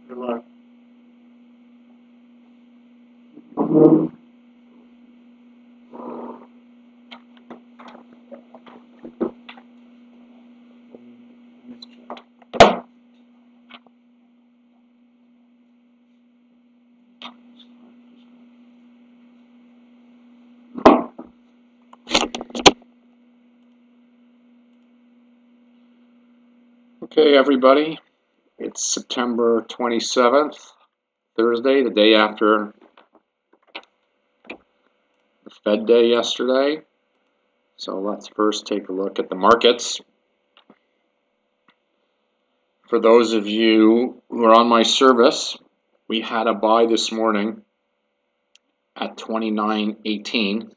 Good luck. Okay, everybody, it's September 27th, Thursday, the day after the Fed day yesterday. So let's first take a look at the markets. For those of you who are on my service, we had a buy this morning at 29.18.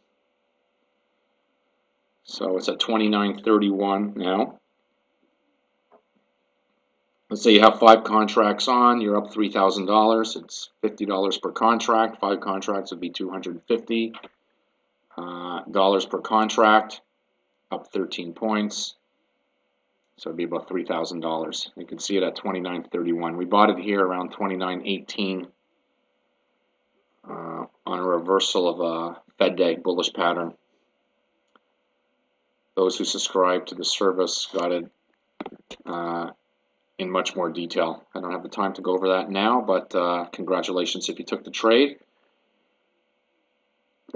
So it's at 29.31 now. Let's say you have 5 contracts on, you're up $3,000. It's $50 per contract. 5 contracts would be $250 per contract, up 13 points. So it'd be about $3,000. You can see it at 29.31. We bought it here around 29.18 on a reversal of a Fed day bullish pattern. Those who subscribe to the service got it in much more detail. I don't have the time to go over that now, but congratulations if you took the trade.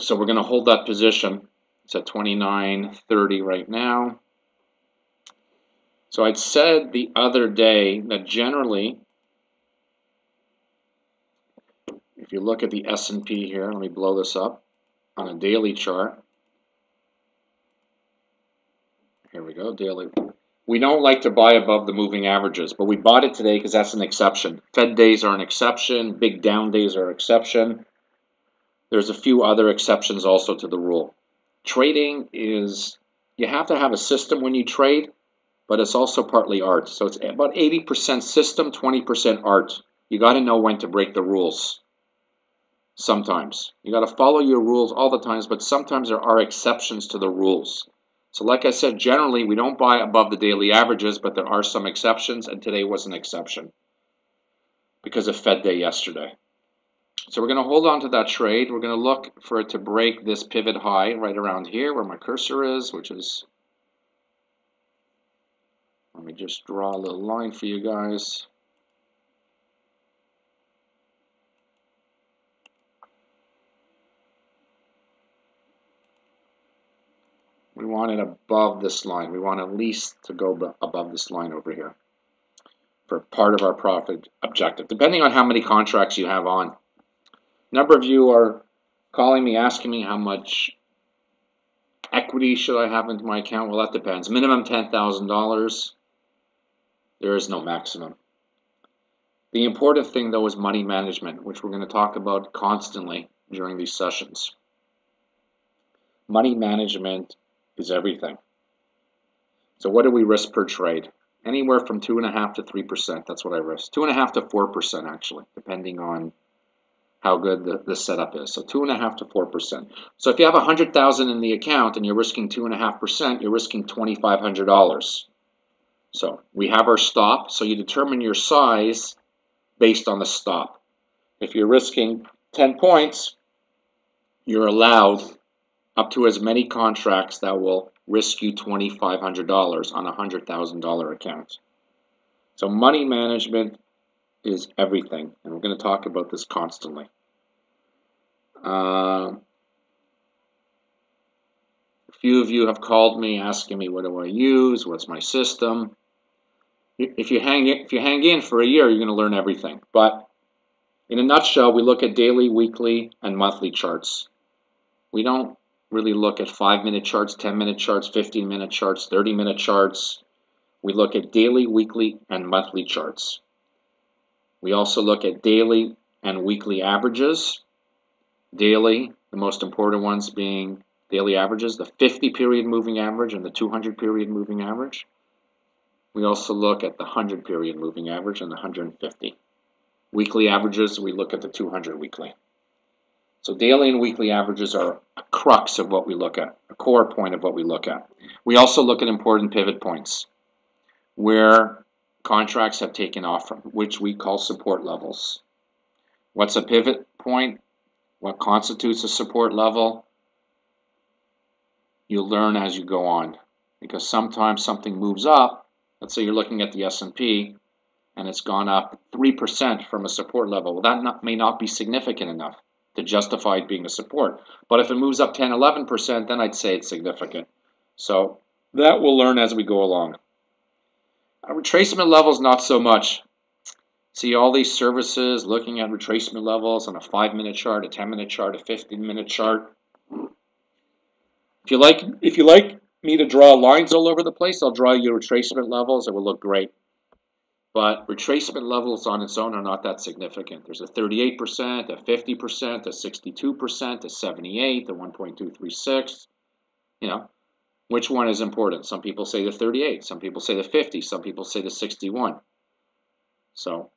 So we're going to hold that position. It's at 29.30 right now. So I'd said the other day that generally, if you look at the S&P here, let me blow this up on a daily chart. Here we go, daily. We don't like to buy above the moving averages, but we bought it today because that's an exception. Fed days are an exception. Big down days are an exception. There's a few other exceptions also to the rule. Trading is, you have to have a system when you trade, but it's also partly art. So it's about 80% system, 20% art. You got to know when to break the rules. Sometimes. You got to follow your rules all the times, but sometimes there are exceptions to the rules. So like I said, generally we don't buy above the daily averages, but there are some exceptions, and today was an exception because of Fed day yesterday. So we're going to hold on to that trade. We're going to look for it to break this pivot high right around here where my cursor is, which is, let me just draw a little line for you guys. We want it above this line. We want at least to go above this line over here for part of our profit objective, depending on how many contracts you have on. A number of you are calling me, asking me how much equity should I have into my account. Well, that depends. Minimum $10,000. There is no maximum. The important thing, though, is money management, which we're going to talk about constantly during these sessions. Money management is everything. So what do we risk per trade? Anywhere from 2.5% to 3%. That's what I risk. 2.5% to 4%, actually, depending on how good the setup is. So 2.5% to 4%. So if you have $100,000 in the account and you're risking 2.5%, you're risking $2,500. So we have our stop. So you determine your size based on the stop. If you're risking 10 points, you're allowed up to as many contracts that will risk you $2,500 on a $100,000 account. So money management is everything, and we're going to talk about this constantly. A few of you have called me asking me, what do I use? What's my system? If you hang in for a year, you're going to learn everything. But in a nutshell, we look at daily, weekly, and monthly charts. We don't really look at 5-minute charts, 10-minute charts, 15-minute charts, 30-minute charts. We look at daily, weekly, and monthly charts. We also look at daily and weekly averages. Daily, the most important ones being daily averages, the 50-period moving average and the 200-period moving average. We also look at the 100-period moving average and the 150. Weekly averages, we look at the 200 weekly. So daily and weekly averages are a crux of what we look at, a core point of what we look at. We also look at important pivot points, where contracts have taken off from, which we call support levels. What's a pivot point? What constitutes a support level? You learn as you go on, because sometimes something moves up. Let's say you're looking at the S&P and it's gone up 3% from a support level. Well, that may not be significant enough to justify it being a support. But if it moves up 10, 11%, then I'd say it's significant. So that we'll learn as we go along. Retracement levels, not so much. See all these services looking at retracement levels on a 5-minute chart, a 10-minute chart, a 15-minute chart. If you like me to draw lines all over the place, I'll draw you retracement levels. It will look great. But retracement levels on its own are not that significant. There's a 38%, a 50%, a 62%, a 78%, a 1.236. You know, which one is important? Some people say the 38, some people say the 50, some people say the 61. So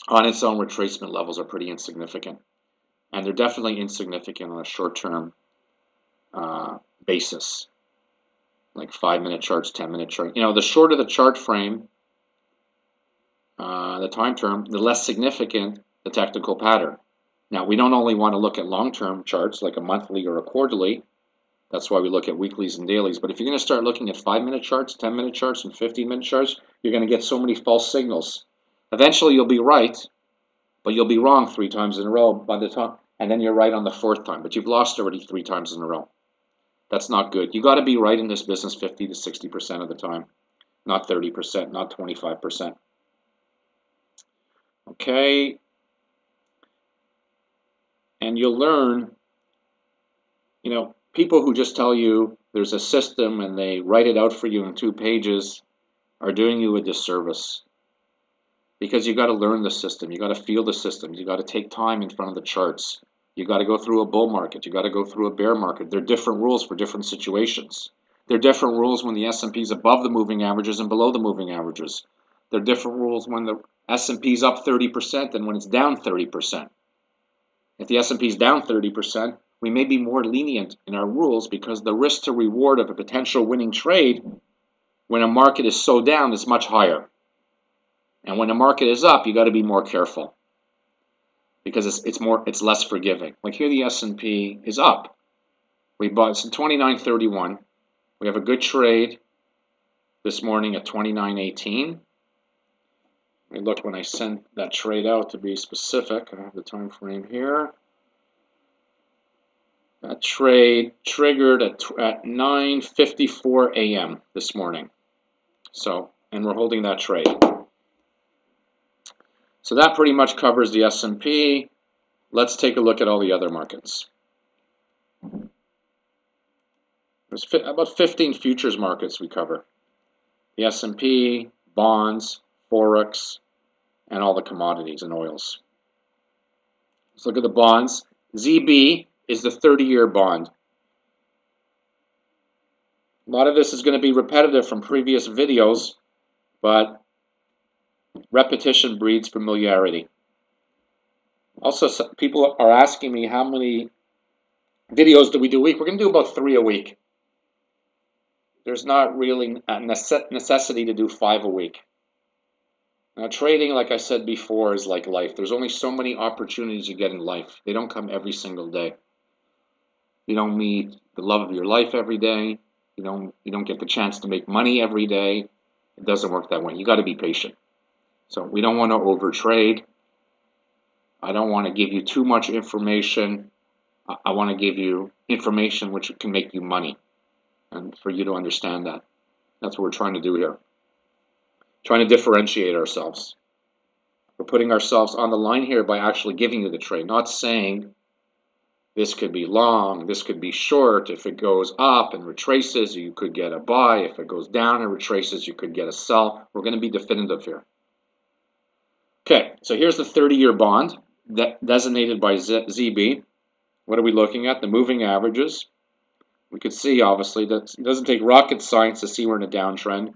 on its own, retracement levels are pretty insignificant. And they're definitely insignificant on a short-term basis, like 5-minute charts, 10-minute charts. You know, the shorter the chart frame, the time term, the less significant the technical pattern. Now, we don't only want to look at long-term charts like a monthly or a quarterly. That's why we look at weeklies and dailies. But if you're going to start looking at 5-minute charts, 10-minute charts, and 15-minute charts, you're going to get so many false signals. Eventually, you'll be right, but you'll be wrong 3 times in a row by the time, and then you're right on the 4th time. But you've lost already 3 times in a row. That's not good. You got to be right in this business 50 to 60% of the time, not 30%, not 25%. Okay, and you'll learn, you know, people who just tell you there's a system and they write it out for you in 2 pages are doing you a disservice, because you got to learn the system, you got to feel the system, you got to take time in front of the charts, you got to go through a bull market, you got to go through a bear market. There are different rules for different situations. There are different rules when the S&P is above the moving averages and below the moving averages. There are different rules when the S&P is up 30% and when it's down 30%. If the S&P is down 30%, we may be more lenient in our rules because the risk to reward of a potential winning trade when a market is so down is much higher. And when the market is up, you got to be more careful because it's less forgiving. Like here, the S&P is up. We bought it's 29.31. We have a good trade this morning at 29.18. Let me look when I sent that trade out to be specific. I have the time frame here. That trade triggered at 9:54 a.m. this morning. So, and we're holding that trade. So that pretty much covers the S&P. Let's take a look at all the other markets. There's about 15 futures markets we cover. The S&P, bonds, Forex, and all the commodities and oils. Let's look at the bonds. ZB is the 30-year bond. A lot of this is going to be repetitive from previous videos, but repetition breeds familiarity. Also, people are asking me how many videos do we do a week. We're going to do about 3 a week. There's not really a necessity to do 5 a week. Now, trading, like I said before, is like life. There's only so many opportunities you get in life. They don't come every single day. You don't meet the love of your life every day. You don't get the chance to make money every day. It doesn't work that way. You got to be patient. So we don't want to overtrade. I don't want to give you too much information. I want to give you information which can make you money, and for you to understand that. That's what we're trying to do here. Trying to differentiate ourselves. We're putting ourselves on the line here by actually giving you the trade, not saying this could be long, this could be short. If it goes up and retraces, you could get a buy. If it goes down and retraces, you could get a sell. We're going to be definitive here. Okay, so here's the 30-year bond designated by ZB. What are we looking at? The moving averages. We could see, obviously, that it doesn't take rocket science to see we're in a downtrend.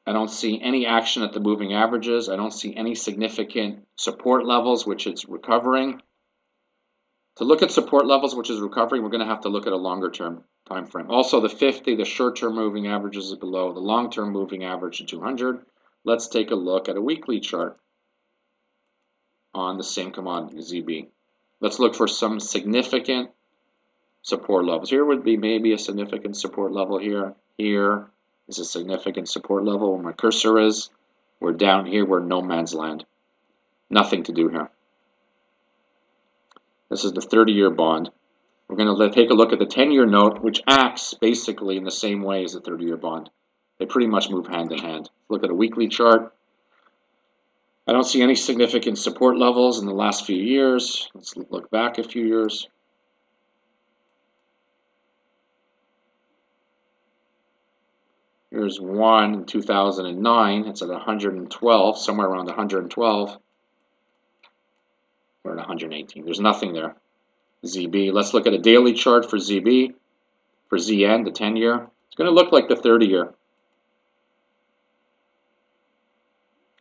I don't see any action at the moving averages. I don't see any significant support levels, which it's recovering. To look at support levels, which is recovery, we're going to have to look at a longer term time frame. Also, the 50, the short-term moving averages is below the long-term moving average of 200. Let's take a look at a weekly chart on the same commodity, ZB. Let's look for some significant support levels. Here would be maybe a significant support level here. Here is a significant support level where my cursor is. We're down here, we're no man's land. Nothing to do here. This is the 30-year bond. We're going to take a look at the 10-year note, which acts basically in the same way as the 30-year bond. They pretty much move hand in hand. Look at a weekly chart. I don't see any significant support levels in the last few years. Let's look back a few years. Here's one in 2009. It's at 112, somewhere around 112. We're at 118. There's nothing there. ZB. Let's look at a daily chart for ZB, for ZN, the 10-year. It's going to look like the 30-year.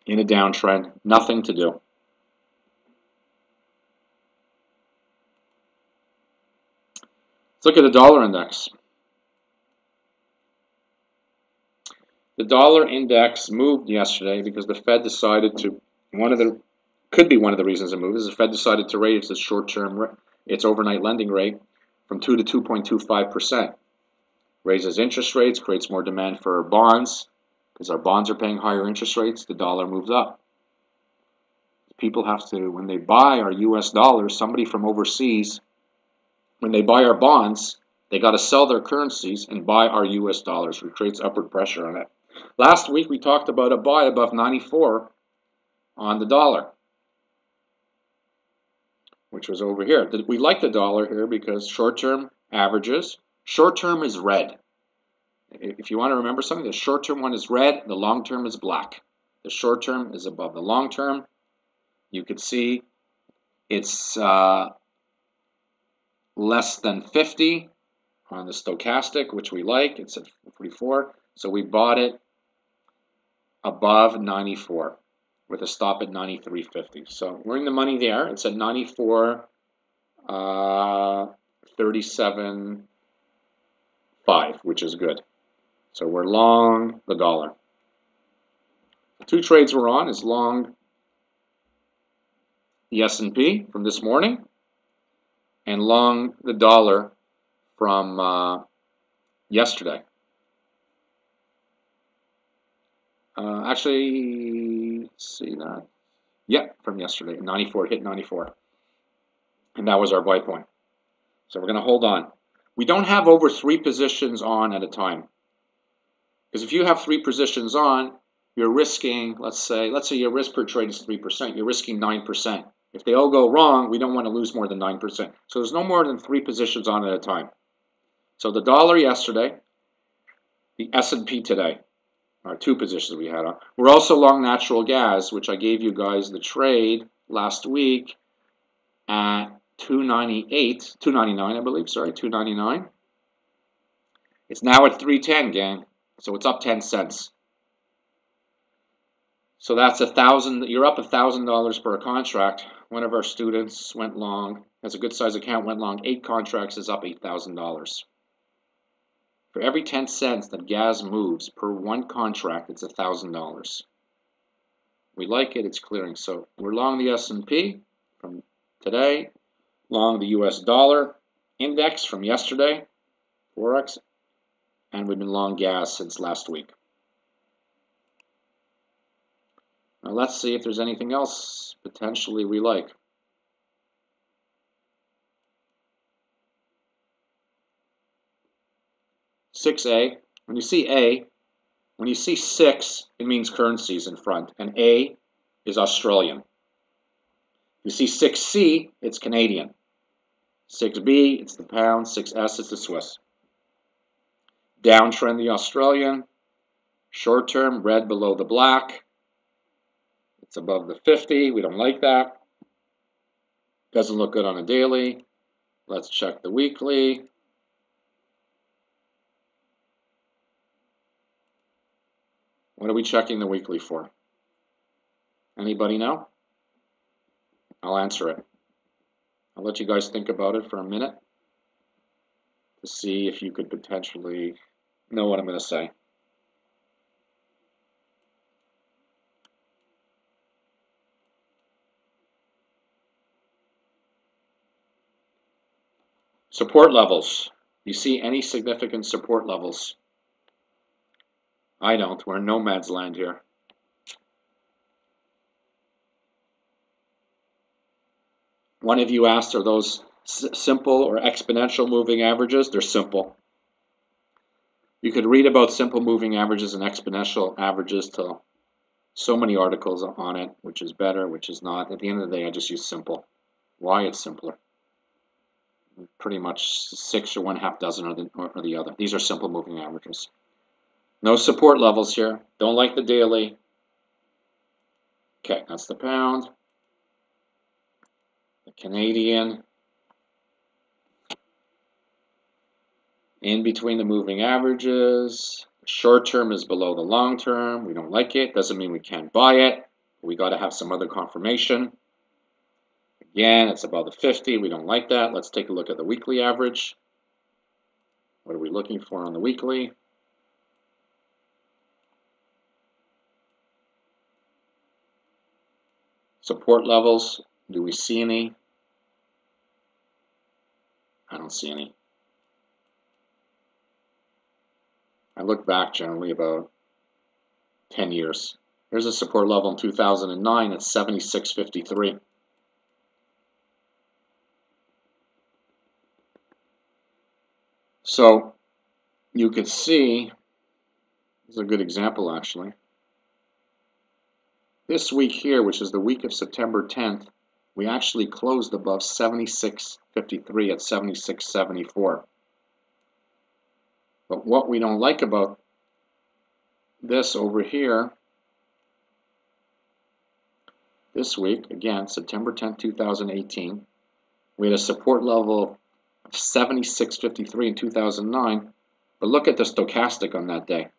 In a downtrend, nothing to do. Let's look at the dollar index. The dollar index moved yesterday because the Fed decided to, could be one of the reasons it moved, is the Fed decided to raise its short-term, its overnight lending rate from 2 to 2.25%. Raises interest rates, creates more demand for bonds. Because our bonds are paying higher interest rates, the dollar moves up. People have to, when they buy our US dollars, somebody from overseas, when they buy our bonds, they got to sell their currencies and buy our US dollars, which creates upward pressure on it. Last week we talked about a buy above 94 on the dollar, which was over here. We like the dollar here because short-term averages, short-term is red. If you want to remember something, the short-term one is red, the long-term is black. The short-term is above the long-term. You could see it's less than 50 on the stochastic, which we like. It's at 44. So we bought it above 94 with a stop at 93.50. So we're in the money there. It's at 94.37.5, which is good. So we're long the dollar. The two trades we're on is long the S&P from this morning and long the dollar from yesterday. Actually, see that? Yeah, from yesterday. 94, hit 94. And that was our buy point. So we're going to hold on. We don't have over 3 positions on at a time. Because if you have 3 positions on, you're risking, let's say your risk per trade is 3%. You're risking 9%. If they all go wrong, we don't want to lose more than 9%. So there's no more than 3 positions on at a time. So the dollar yesterday, the S&P today, are 2 positions we had on. We're also long natural gas, which I gave you guys the trade last week at 299, I believe. Sorry, 299. It's now at 310, gang. So it's up 10 cents. So that's $1,000. You're up $1,000 per contract. One of our students went long, has a good size account, went long 8 contracts, is up $8,000. For every 10 cents that gas moves per 1 contract, it's $1,000. We like it, it's clearing. So we're long the S&P from today, long the US dollar index from yesterday, FOREX, and we've been long gas since last week. Now let's see if there's anything else potentially we like. A. When you see A, when you see 6, it means currencies in front, and A is Australian. You see 6C, it's Canadian. 6B, it's the pound. 6S, it's the Swiss. Downtrend, the Australian. Short term, red below the black. It's above the 50. We don't like that. Doesn't look good on a daily. Let's check the weekly. What are we checking the weekly for? Anybody know? I'll answer it. I'll let you guys think about it for a minute to see if you could potentially know what I'm going to say. Support levels. You see any significant support levels? I don't. We're in no man's land here. One of you asked, are those simple or exponential moving averages? They're simple. You could read about simple moving averages and exponential averages till so many articles on it, which is better, which is not. At the end of the day, I just use simple. Why? It's simpler. Pretty much 6 or 1/2 dozen or the other. These are simple moving averages. No support levels here. Don't like the daily. Okay, that's the pound. The Canadian. In between the moving averages. Short term is below the long term. We don't like it. Doesn't mean we can't buy it. We got to have some other confirmation. Again, it's above the 50. We don't like that. Let's take a look at the weekly average. What are we looking for on the weekly? Support levels. Do we see any? I don't see any. I look back generally about 10 years. Here's a support level in 2009 at 76.53. So you could see, this is a good example actually. This week here, which is the week of September 10th, we actually closed above 76.53 at 76.74. But what we don't like about this over here, this week, again, September 10th, 2018, we had a support level of 76.53 in 2009, but look at the stochastic on that day.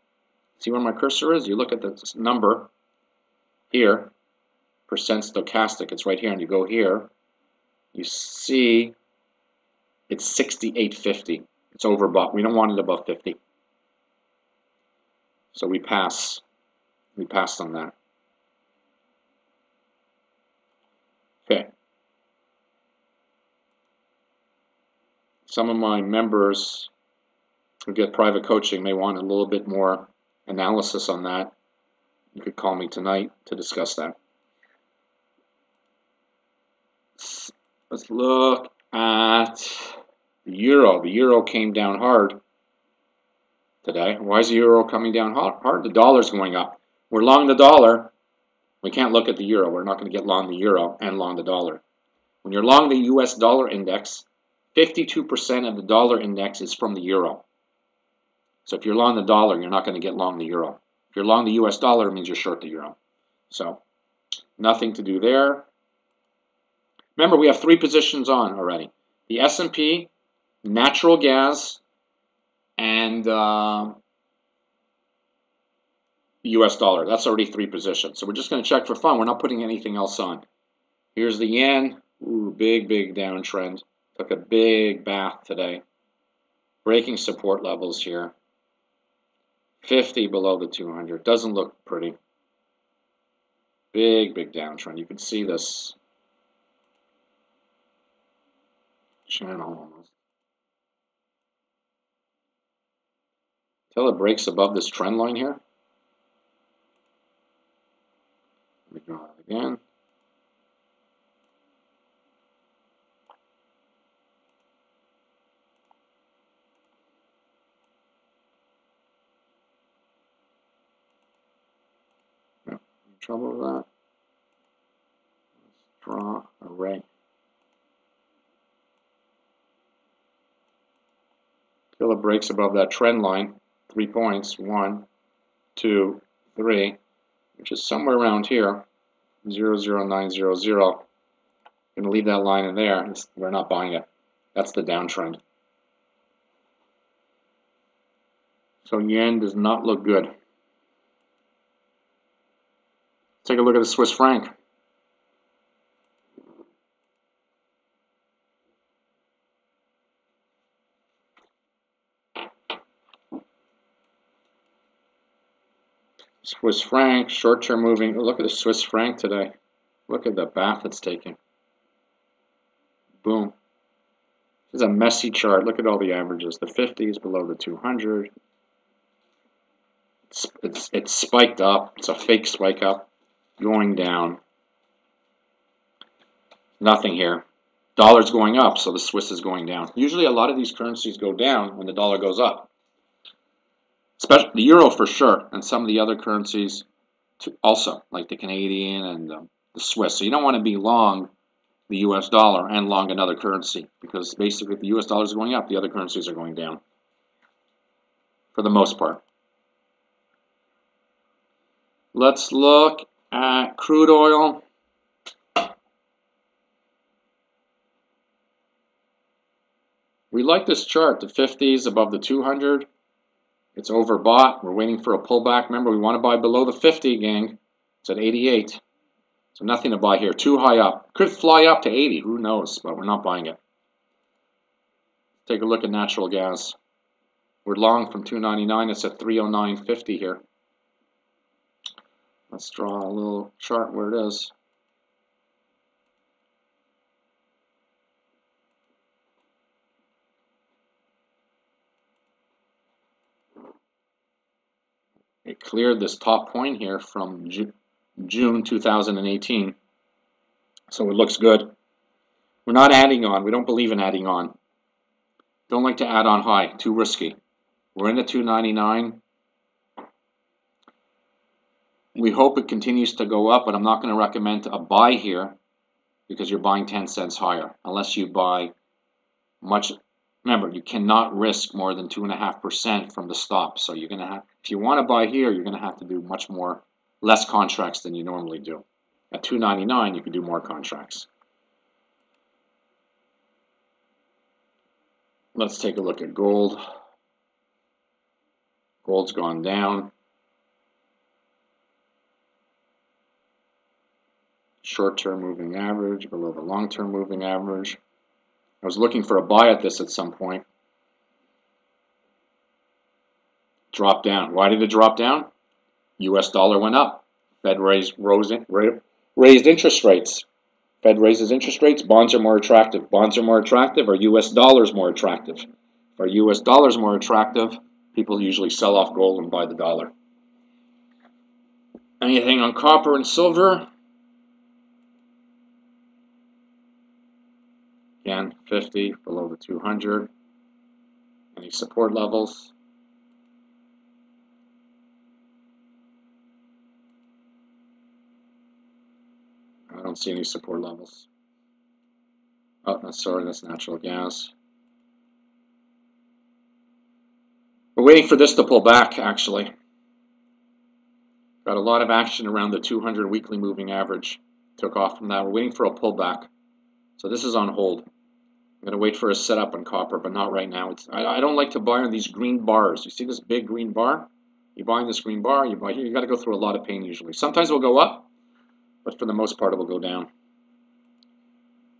See where my cursor is? You look at the number here, percent stochastic, it's right here, and you go here, you see it's 68.50. It's overbought. We don't want it above 50. So we pass. We passed on that. Okay. Some of my members who get private coaching may want a little bit more analysis on that. You could call me tonight to discuss that. Let's look at the euro. The euro came down hard today. Why is the euro coming down hard? The dollar's going up. We're long the dollar. We can't look at the euro. We're not going to get long the euro and long the dollar. When you're long the US dollar index, 52% of the dollar index is from the euro. So if you're long the dollar, you're not going to get long the euro. If you're long the US dollar, it means you're short the euro. So nothing to do there. Remember, we have 3 positions on already. The S&P, natural gas, and the US dollar. That's already 3 positions. So we're just going to check for fun. We're not putting anything else on. Here's the yen. Ooh, big downtrend. Took a big bath today. Breaking support levels here. 50 below the 200. Doesn't look pretty. Big downtrend. You can see this channel almost. Until it breaks above this trend line here. Let me draw it again. No trouble with that. Let's draw a ray. Till it breaks above that trend line, 3 points, 1, 2, 3, which is somewhere around here, 00900. I'm going to leave that line in there. We're not buying it. That's the downtrend. So yen does not look good. Take a look at the Swiss franc. Swiss franc, short-term moving. Oh, look at the Swiss franc today. Look at the bath it's taking. Boom. This is a messy chart. Look at all the averages. The 50 is below the 200. It's spiked up. It's a fake spike up. Going down. Nothing here. Dollar's going up, so the Swiss is going down. Usually a lot of these currencies go down when the dollar goes up. Especially the euro for sure, and some of the other currencies also, like the Canadian and the Swiss. So you don't want to be long the US dollar and long another currency, because basically if the US dollar is going up, the other currencies are going down for the most part. Let's look at crude oil. We like this chart. The 50 is above the 200. It's overbought. We're waiting for a pullback. Remember, we want to buy below the 50, gang. It's at 88. So nothing to buy here. Too high up. Could fly up to 80. Who knows? But we're not buying it. Take a look at natural gas. We're long from 299. It's at 309.50 here. Let's draw a little chart where it is. It cleared this top point here from June 2018. So it looks good. We're not adding on. We don't believe in adding on. Don't like to add on high. Too risky. We're in the 299. We hope it continues to go up, but I'm not going to recommend a buy here because you're buying 10 cents higher unless you buy much. Remember, you cannot risk more than 2.5% from the stop. So you're going to have, if you want to buy here, you're going to have to do less contracts than you normally do. At 299, you can do more contracts. Let's take a look at gold. Gold's gone down. Short-term moving average below the long-term moving average. I was looking for a buy at this at some point. Dropped down. Why did it drop down? US dollar went up. Fed raised interest rates. Fed raises interest rates, bonds are more attractive. Bonds are more attractive, or US dollars more attractive? If our US dollars more attractive, people usually sell off gold and buy the dollar. Anything on copper and silver? Again, 50 below the 200. Any support levels? I don't see any support levels. Oh, sorry, that's natural gas. We're waiting for this to pull back, actually. Got a lot of action around the 200 weekly moving average. Took off from that. We're waiting for a pullback. So this is on hold. I'm going to wait for a setup on copper, but not right now. I don't like to buy on these green bars. You see this big green bar? You buy in this green bar, you buy here. You got to go through a lot of pain usually. Sometimes it will go up, but for the most part it will go down.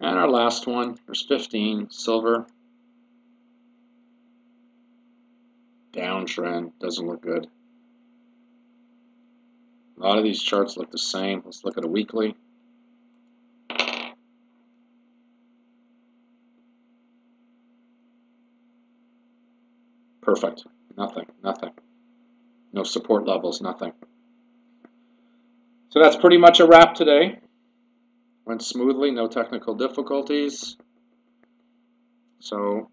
And our last one, there's 15, silver. Downtrend, doesn't look good. A lot of these charts look the same. Let's look at a weekly. Perfect. Nothing. No support levels, nothing. So that's pretty much a wrap today. Went smoothly, no technical difficulties. So,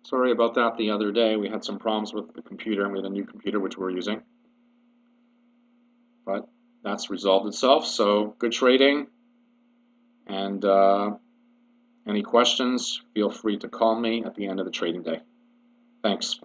sorry about that the other day. We had some problems with the computer, and we had a new computer which we're using. But that's resolved itself, so good trading. And any questions, feel free to call me at the end of the trading day. Thanks.